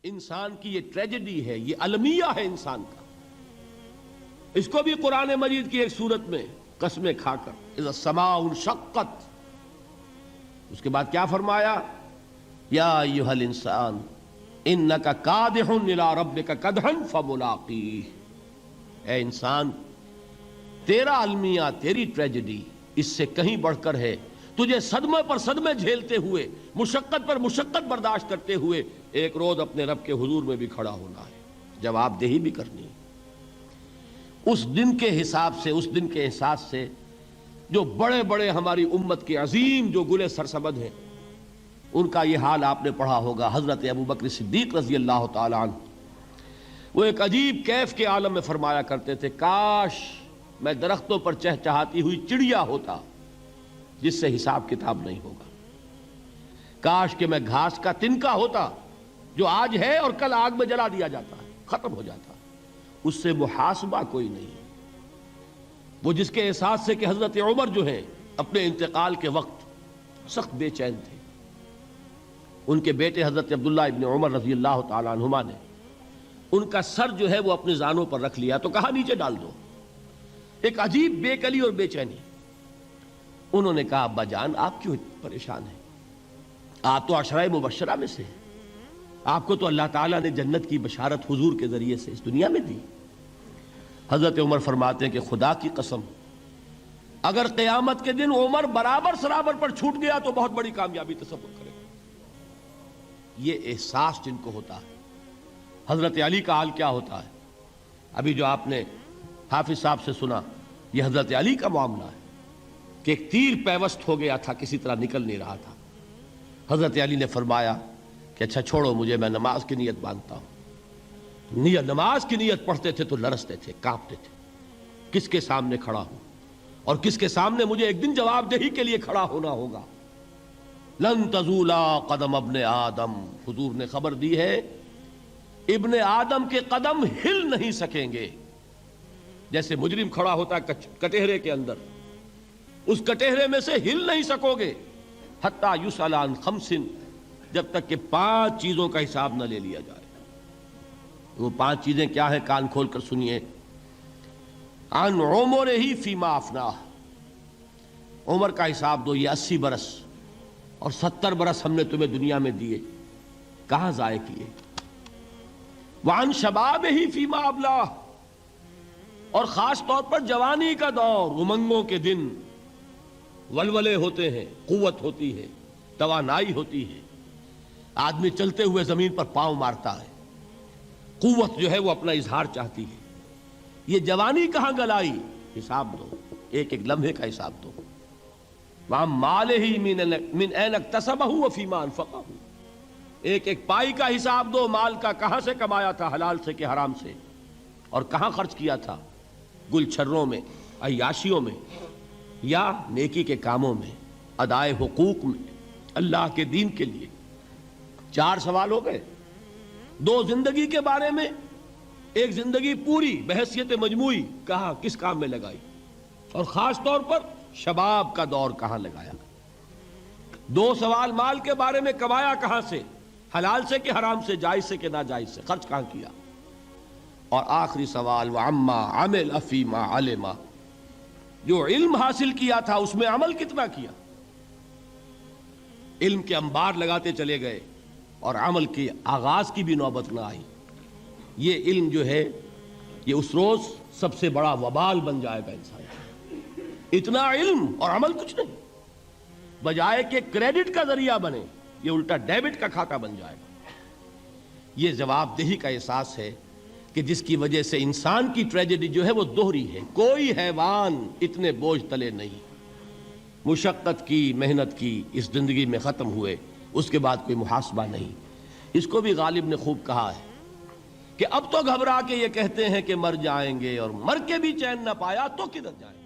انسان کی یہ ٹریجڈی ہے، یہ المیہ ہے انسان کا. اس کو بھی قرآن مجید کی ایک سورت میں قسمیں کھا کر اذا السماء انشقت، اس کے بعد کیا فرمایا؟ یا ایھا الانسان انک کادح الی ربک کدحا فملاقیہ. اے انسان، تیرا المیہ، تیری ٹریجڈی اس سے کہیں بڑھ کر ہے. تجھے صدمے پر صدمے جھیلتے ہوئے، مشقت پر مشقت برداشت کرتے ہوئے ایک روز اپنے رب کے حضور میں بھی کھڑا ہونا ہے، جواب دہی بھی کرنی ہے. اس دن کے حساب سے، اس دن کے احساس سے جو بڑے بڑے ہماری امت کے عظیم جو گلے سرسبد ہیں، ان کا یہ حال آپ نے پڑھا ہوگا. حضرت ابوبکر صدیق رضی اللہ تعالی عنہ وہ ایک عجیب کیف کے عالم میں فرمایا کرتے تھے، کاش میں درختوں پر چہچہاتی ہوئی چڑیا ہوتا جس سے حساب کتاب نہیں ہوگا. کاش کہ میں گھاس کا تنکا ہوتا جو آج ہے اور کل آگ میں جلا دیا جاتا ہے، ختم ہو جاتا، اس سے محاسبہ کوئی نہیں. وہ جس کے احساس سے کہ حضرت عمر جو ہیں اپنے انتقال کے وقت سخت بے چین تھے. ان کے بیٹے حضرت عبداللہ ابن عمر رضی اللہ تعالی عنہما نے ان کا سر جو ہے وہ اپنے زانوں پر رکھ لیا تو کہا نیچے ڈال دو. ایک عجیب بے کلی اور بے چینی. انہوں نے کہا ابا جان آپ کیوں پریشان ہیں؟ آپ تو عشرہ مبشرہ میں سے ہیں، آپ کو تو اللہ تعالیٰ نے جنت کی بشارت حضور کے ذریعے سے اس دنیا میں دی. حضرت عمر فرماتے ہیں کہ خدا کی قسم اگر قیامت کے دن عمر برابر سرابر پر چھوٹ گیا تو بہت بڑی کامیابی تصور کرے. یہ احساس جن کو ہوتا ہے. حضرت علی کا حال کیا ہوتا ہے؟ ابھی جو آپ نے حافظ صاحب سے سنا، یہ حضرت علی کا معاملہ ہے کہ ایک تیر پیوست ہو گیا تھا، کسی طرح نکل نہیں رہا تھا. حضرت علی نے فرمایا کہ اچھا چھوڑو مجھے، میں نماز کی نیت باندھتا ہوں. نماز کی نیت پڑھتے تھے تو لرزتے تھے، کانپتے تھے. کس کے سامنے کھڑا ہوں اور کس کے سامنے مجھے ایک دن جواب دہی کے لیے کھڑا ہونا ہوگا. لن تزولا قدم ابن آدم، حضور نے خبر دی ہے ابن آدم کے قدم ہل نہیں سکیں گے. جیسے مجرم کھڑا ہوتا ہے کٹہرے کے اندر، اس کٹہرے میں سے ہل نہیں سکو گے حتی یسأل عن خمس، جب تک کہ 5 چیزوں کا حساب نہ لے لیا جائے. وہ 5 چیزیں کیا ہیں؟ کان کھول کر سنیے. عن عمرہ فیما افناہ، عمر کا حساب دو. یہ 80 برس اور 70 برس ہم نے تمہیں دنیا میں دیے، کہاں ضائع کیے. وعن شبابہ فیما ابلاہ، اور خاص طور پر جوانی کا دور، امنگوں کے دن، ولولے ہوتے ہیں، قوت ہوتی ہے، توانائی ہوتی ہے، آدمی چلتے ہوئے زمین پر پاؤں مارتا ہے، قوت جو ہے وہ اپنا اظہار چاہتی ہے. یہ جوانی کہاں گلائی؟ حساب دو، ایک ایک لمحے کا حساب دو. وہاں مالہ من این اکتسبہ وفیما انفقہ، ایک ایک پائی کا حساب دو. مال کا کہاں سے کمایا تھا، حلال سے کہ حرام سے، اور کہاں خرچ کیا تھا، گل چھروں میں، عیاشیوں میں، یا نیکی کے کاموں میں، ادائے حقوق میں، اللہ کے دین کے لیے. 4 سوال ہو گئے. 2 زندگی کے بارے میں، ایک زندگی پوری بحیثیت مجموعی کہاں کس کام میں لگائی، اور خاص طور پر شباب کا دور کہاں لگایا. 2 سوال مال کے بارے میں، کمایا کہاں سے، حلال سے کہ حرام سے، جائز سے کہ ناجائز سے، خرچ کہاں کیا. اور آخری سوال وعما عمل فیما علم، جو علم حاصل کیا تھا اس میں عمل کتنا کیا. علم کے انبار لگاتے چلے گئے اور عمل کے آغاز کی بھی نوبت نہ آئی. یہ علم جو ہے یہ اس روز سب سے بڑا وبال بن جائے گا انسان. اتنا علم اور عمل کچھ نہیں، بجائے کہ کریڈٹ کا ذریعہ بنے یہ الٹا ڈیبٹ کا کھاتا بن جائے گا. یہ جواب دہی کا احساس ہے کہ جس کی وجہ سے انسان کی ٹریجڈی جو ہے وہ دوہری ہے. کوئی حیوان اتنے بوجھ تلے نہیں. مشقت کی، محنت کی، اس زندگی میں ختم ہوئے، اس کے بعد کوئی محاسبہ نہیں. اس کو بھی غالب نے خوب کہا ہے کہ اب تو گھبرا کے یہ کہتے ہیں کہ مر جائیں گے، اور مر کے بھی چین نہ پایا تو کدھر جائیں گے.